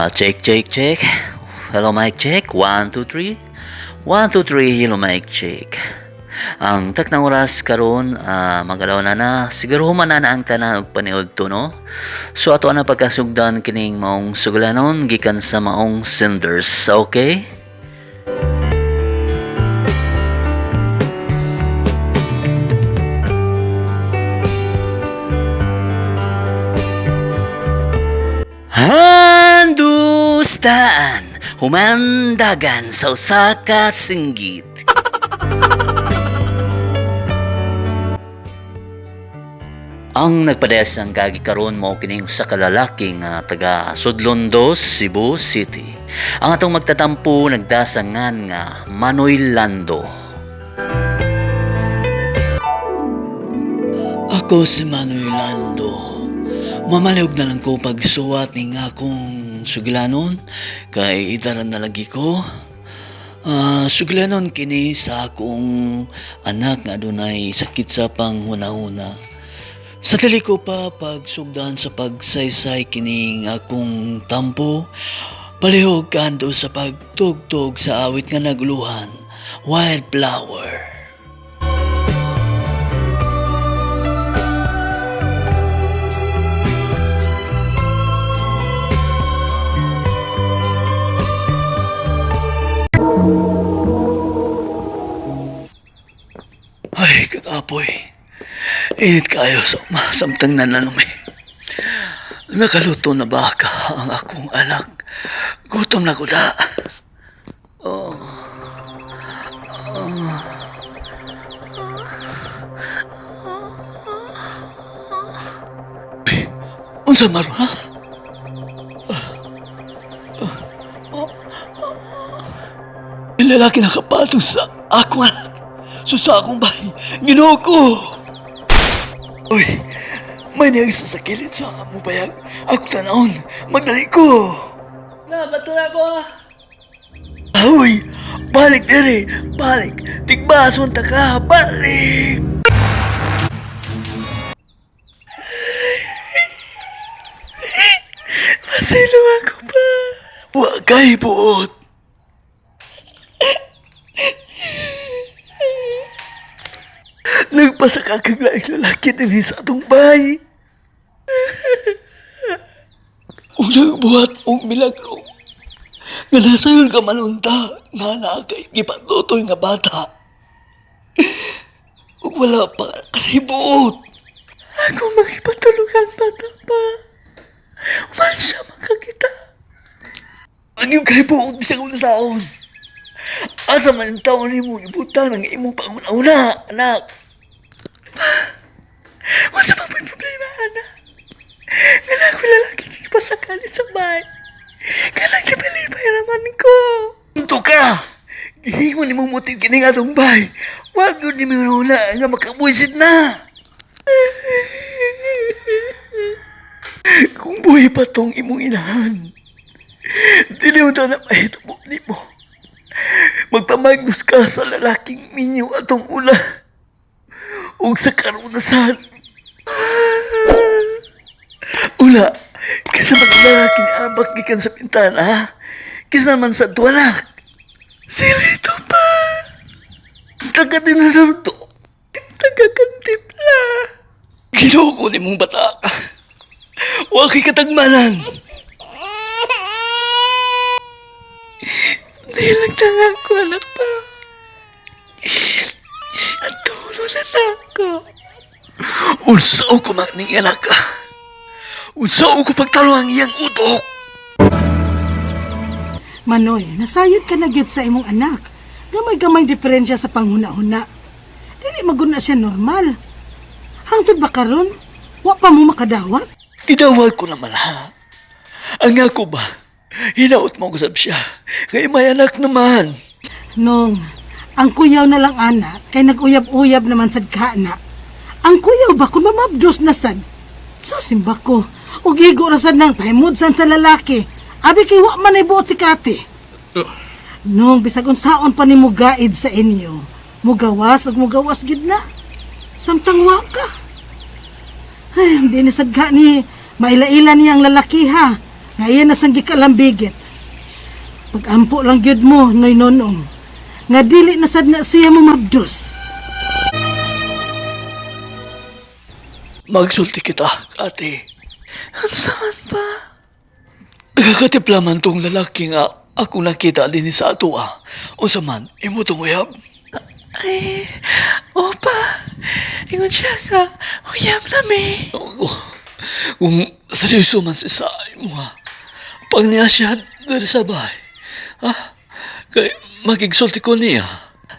Check, check, check. Hello, mic check. 1, 2, 3. 1, 2, 3. Hello, mic check. Ang taknang oras karon magalaw na siguro human na ang tanan og paniud to no. So ato na pagkasugdan kining maong suglanon gikan sa maong senders, okay? Handustaan humandagan sa usa ka singgit. Ang nagpadayas ng kagi karon mo kining usa ka lalaki nga taga Sudlondos, Cebu City. Ang atong magtatampo nagdasangan nga Manoy Lando. Ako si Manoy Lando. Mamaliog na lang ko pagsuwat ning akong suglanon kay itaran na lagi ko. Suglanon kini sa akong anak nga adunay sakit sa panghuna-huna. Sa dali ko pa pagsugdan sa pagsaysay kining akong tampo, palihog kanto sa pagtugtog sa awit nga naguluhan, Wildflower. Ay, kakapoy. Init kayo samtang nananumi. Nakaluto na ba ka ang akong anak? Gutom na ko da. Unsa maro ha? Yung lalaki nakapatong sa akong anak. Sa akong bahay. Ginoo ko. Uy, may niyag sasakilit sa among bayag. Ako tanahon, magdali ko. Bato na ko. Uy, balik diri, balik. Tigbason ta ka, balik. Masilo ako pa. Wakay buot. Nagpasaka kang laing lalaki din sa atong bahay. Kung nagbuhat mong milagro, nga nasayon ka manunta, nga nakay gipaglutoy nga bata. Ug wala pa karibuot. Ako makipatulugan bata pa. Uman siya makakita. Ang iyong karibuot bisang unasaon. Asa man taon ni mo ibutang ng imong panguna-una, anak. Wala pa may problema, anak. Nga na ako lalaki di pasakali sa bahay. Nga lang kipalipay raman ko. Ito ka! Gihingo ni mong mutin kining atong bahay. Wag yun ni mong una nga makabuisit na. Kung buhay pa tong imong inahan, dili mo na mahitubok ni mo. Magpamagnos ka sa lalaking minyo atong una. Ug sa karunasan. Ula, kisa mga lalaki ni abak gikan sa pintana, ha? Kisa naman sa tuwanak. Silito pa. Taga din na sa to. Taga kantip na. Ginoo ko ni mong bata ka. Waki katagmanan. Nilag na nga ako, anak pa. At tulo na ako. Unsaw ko magning anak ka. Unsaw ko pagtalo ang iyang utok. Manoy, nasayod ka na gyud sa imong anak. Gamay-gamay diferensya sa panghuna-huna. Dili maguna siya normal. Hangtod ba karon? Wa pa mo makadawat? Tidawag ko naman ha. Ang ako ba? Hinaot mo ko sab siya. Kay may anak naman. Nong, ang kuyaw na lang anak, kay nag-uyab-uyab naman sad ka na. Ang kuyaw ba kung mamabdos na sad? So simba ko, ug igo ra sad nang pahimudsan sa lalaki. Abi kay wa man ay buot si Kati. Nong, bisag unsaon pa ni mo gaid sa inyo. Mugawas ug mugawas gid na. Samtang wa ka. Ay, hindi na sad ka ni maila-ila niyang lalaki ha. Ngayon na sang gikalambigit. Pag-ampo lang gyud mo, Noy Nonong. Nga dili na sad na siya mo mabdos. Magsulti kita, ate. Unsa man pa? Nagakatiplaman tong lalaki nga ako nakita din sa ato ah. Unsa man, imo tong uyab? Ay, opa. Ingon siya ka. Uyab na mi. Kung seryoso man si sa mo ha. Pag niya siya dari sa bahay. Ha? Kay makigsulti ko niya.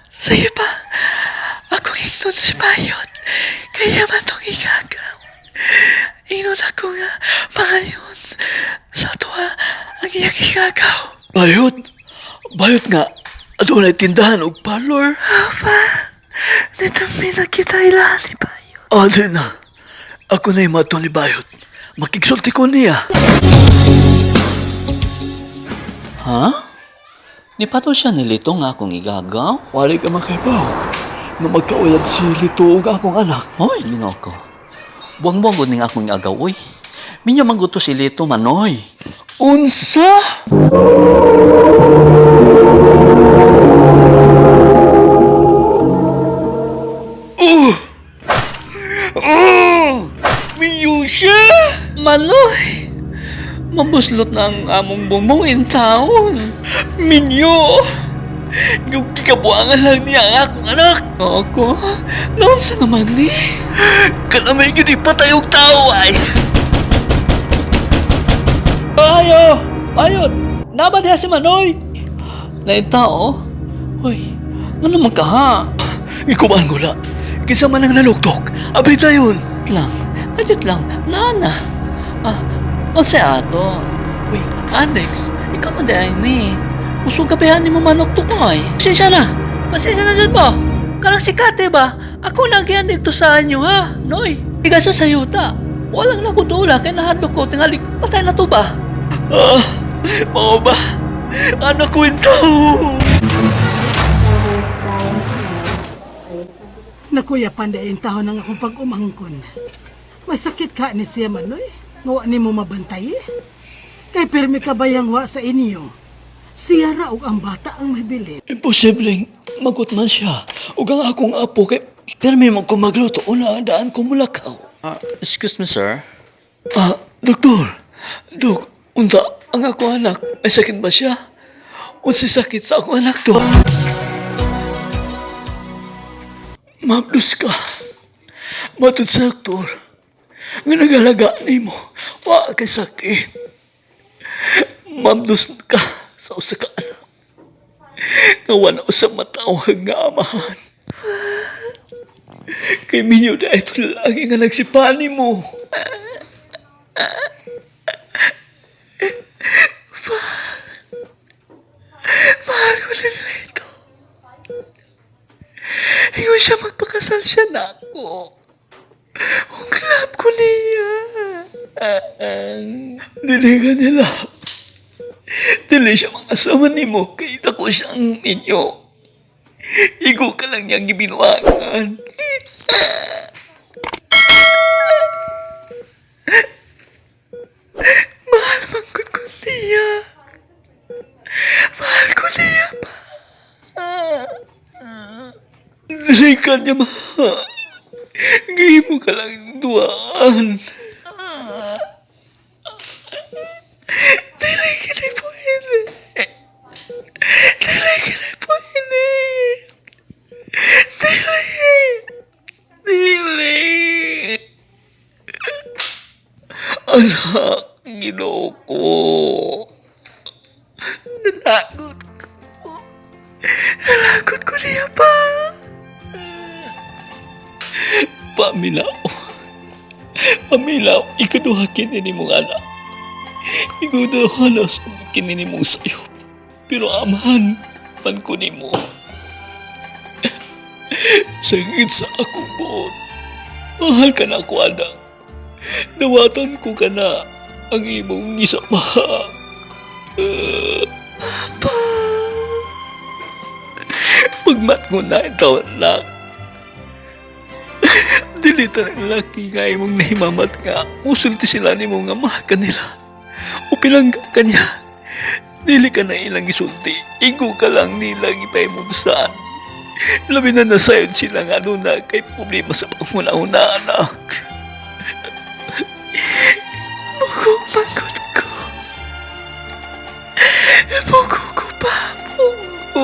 Sige pa. Ako ingnon si Bayot. Kaya man tong igagaw. Ingnon ako nga. Mga yun. Sa tuwa ang iyang igagaw. Bayot? Bayot nga. Ato na tindahan o parlor. Opa. Dito mi nakita ilahan ni Bayot. Ate na. Ako na yung mato ni Bayot. Makigsulti ko niya. Ha? Di pa to siya nilito nga akong igagaw? Wali ka makaibaw. Nga magkauyab si Lito nga akong anak. Hoy, lingaw ko. Buwang-buwang gud ning akong igagaw, oy. Minyo man gud to si Lito manoy. Unsa? Miyo siya! Manoy! Mabuslot na ang among bongbong in taon. Minyo! Yung kikabuangan lang niya ang akong anak. Ako? Noon sa naman ni? Kalamay yun ipatayog tao ay. Ayo! Ayot! Naba diha si Manoy! Naitao? Hoy, ano naman ka ha? Ikumaan ko na. Kinsa man ang naluktok. Abay na yun. Lang, ayot lang, nana. Sa ato. Uy, Alex, ikaw man dahil ni. Usog kapihan ni mo manok to ko ay. Pasensya na. Pasensya na dyan mo. Karang si Kate ba? Ako lang yan dito sa inyo ha, Noy. Iga sa sayuta. Walang nakudula kay nahadlok ko tingali patay na to ba? Mao ba? Anak kwento. Nakuya pandayin taho ng akong pag-umangkon. May sakit ka ni siya Manoy. Ngawa ni mo mabantay eh. Kay pirmi ka bayang wa sa inyo. Siya ra og ang bata ang mabilin. Imposibleng magutman siya. Ug ang akong apo kay permi mo ko magluto una ang daan ko mulakaw. Excuse me, sir. Doktor. Dok, unta ang akong anak may sakit ba siya? Unsa sakit sa akong anak to? Mabdus ka. Matod sa doktor. Nga nagalaga ni mo. Wa kay sakit. Mabdus ka sa usa ka anak. Nga wala usab matawag nga amahan. Kay minyo na ito lagi nga nagsipani mo. Mahal ko nila ito. Ingon siya magpakasal siya na ako. Ang love ko niya. Dili ka nila. Dili siya mga asawa ni mo. Kita ko siyang inyo. Igo ka lang niyang ibinuangan. Mahal mangkot ko niya. Mahal ko niya pa. Dili ka niya Gihimo ka lang duaan. Dili ka na pwede. Dili ka na pwede. Dili. Anak, Ginoo ko. Nalagot ko. Nalagot ko niya pa. Pamilaw. Pamilaw, ikaduha kinini mong anak. Ikaduha na sa kinini mong sayop. Pero amahan, man ko ni mo. Sangit sa akong buot. Mahal ka na ako, anak. Dawatan ko ka na ang imong isa pa. Pa. Pagmat mo na ito, anak. Dilita ng laki nga imong nahimamat nga. Usulti sila ni mo nga mahal ka nila. O pinangga ka niya. Dili ka na ilang isulti. Igo ka lang nilang ipahimugsan. Labi na nasayod sila nga na kay problema sa panguna-una, anak. Bukong pangkot ko. Buko ko pa. Buko.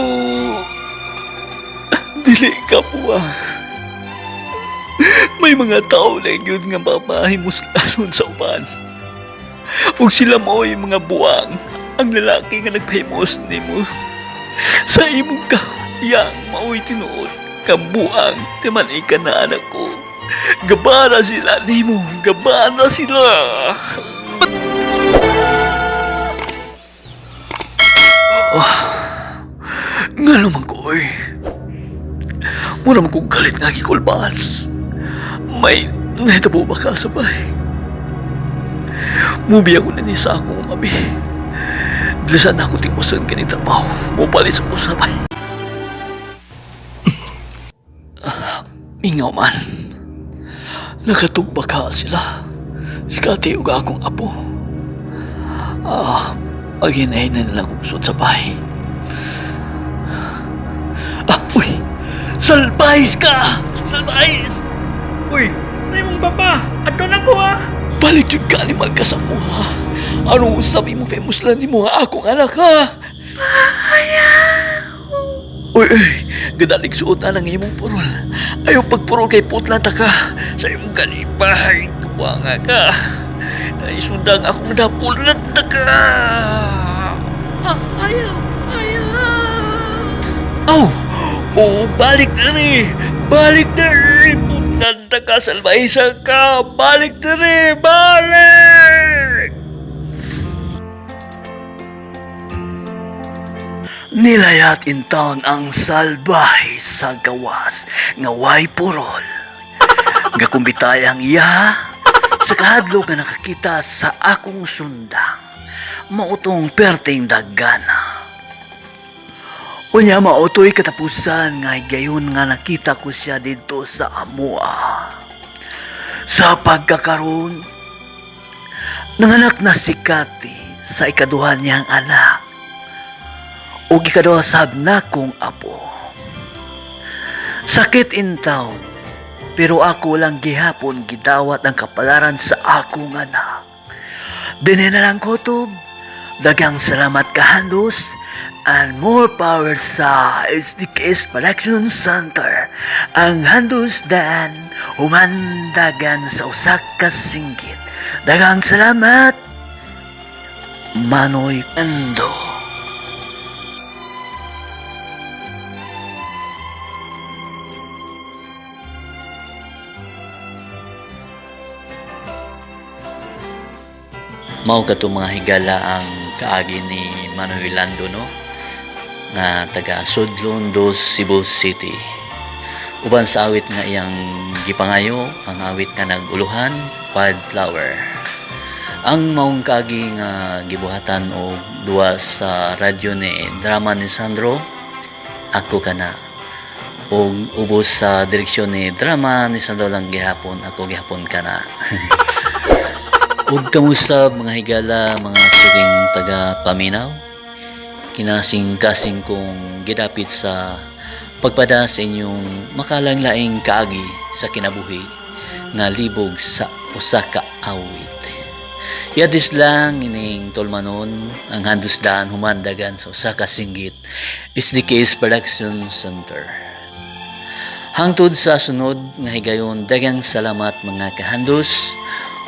Dili ka buwang. May mga tao lang yun nga mamahimuslalon sa uban. Huwag sila mo yung mga buwang. Ang lalaki nga nagpahimos ni mo. Sa imong kahuyang mao'y tinuod. Kambuang, timan ka na anak ko. Gabana sila ni mo. Gabana sila. Nga naman ko eh. Muna man kong galit nga kikulbaan. May nahitabo ba ka sabay? Mubi ako na ni sa akong umabi. Bilisan ako timusan ka ni trabaho. Mupalit sa usabay. Mingaw man. Nakatugba ka sila. Sikati uga akong apo. Aginahin na nilang usod sa bahay. Uy! Salbayis ka! Salbayis! Uy, na mong papa. Ato na ko ha. Balik yun ka ni Malkasa mo, ha? Anong sabi mo, Femuslan ni mo, ha? Akong anak, ha? Uy, gadalig suot na ng imong purol. Ayaw pagpurol kay putlanta ka. Sa imong kalibahay, kabuanga ka. Naisundang akong napulanta ka. Ayaw. Oh, balik na rin. Balik na rin. Putlanta ka, salbayisa ka. Balik na rin. Balik! Nilayat in town ang salbahe sa gawas nga way purol. Gakumbitay ang iya sa kahadlok nga nakakita sa akong sundang mautong perting dagana. Unya mautoy katapusan nga gayon nga nakita ko siya dito sa amua. Sa pagkakaroon, nanganak na si Kati sa ikaduhan niyang anak. O ikaduha sab na kong apo. Sakit in town, pero ako lang gihapon gidawat ang kapalaran sa akong anak. Dinhi na lang kutob, dagang salamat kahandos, and more power sa SDK's Production Center. Ang handos dan humandagan sa usak ka singgit. Dagang salamat, Manoy Pendo. Mao kato mga higala ang kaagi ni Manoy Lando, no? Nga taga Sudlon dos Cebu City. Uban sa awit nga iyang gipangayo, ang awit nga naguluhan, Wildflower. Ang maong kaagi nga gibuhatan o duwa sa radyo ni Drama ni Sandro, Ako Kana. O ubos sa direksyon ni Drama ni Sandro lang gihapon, Ako Gihapon Kana. Ug kamusta mga higala, mga suging taga Paminaw? Kinasing-kasing kong gidapit sa pagpada sa inyong makalanglaing kaagi sa kinabuhi nga libog sa usa ka awit. Yadis lang ining tolmanon ang handusdaan humandagan sa usa ka singgit SDK's Production Center. Hangtod sa sunod nga higayon, daghang salamat mga kahandos.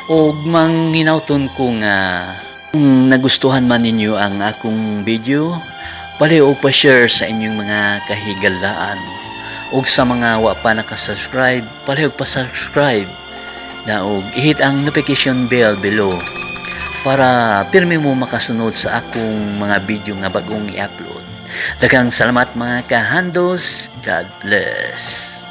O manghinauton ko nga kung nagustuhan man ninyo ang akong video, pali og pa-share sa inyong mga kahigalaan. O sa mga wa pa nakasubscribe, pali og pa-subscribe na og i-hit ang notification bell below para pirmi mo makasunod sa akong mga video nga bagong i-upload. Daghang salamat mga kahandos. God bless.